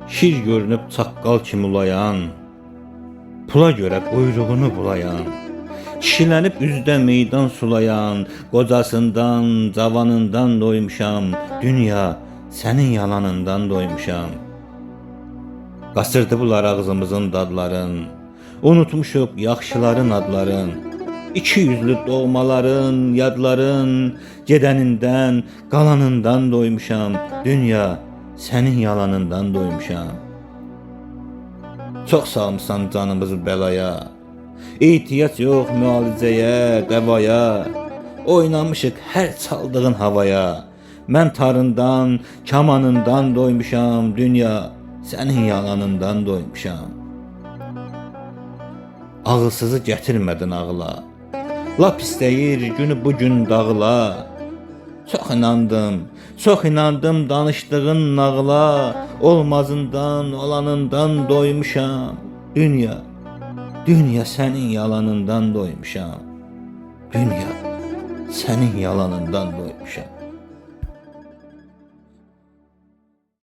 Şir görünüb çaqqal kimi ulayan, pula görə quyruğunu bulayan, kişilənib üzdə meydan sulayan, qocasından, cavanından doymuşam, dünya sənin yalanından doymuşam. Qasırdı bunlar ağzımızın dadların, unutmuşuq yaxşıların adların, iki yüzlü doğmaların, yadların, gedənindən, qalanından doymuşam, dünya sənin yalanından doymuşam. Çox salmışsan canımızı bəlaya, ehtiyac yox müalicəyə, dəvaya, oynamışıq hər çaldığın havaya, mən tarından, kamanından doymuşam, dünya sənin yalanından doymuşam. Ağılsızı gətirmədin ağla, lap istəyir günü bugün dağıla. Çox inandım danışdığın nağla, olmazından, olanından doymuşam. Dünya sənin yalanından doymuşam. Dünya sənin yalanından doymuşam.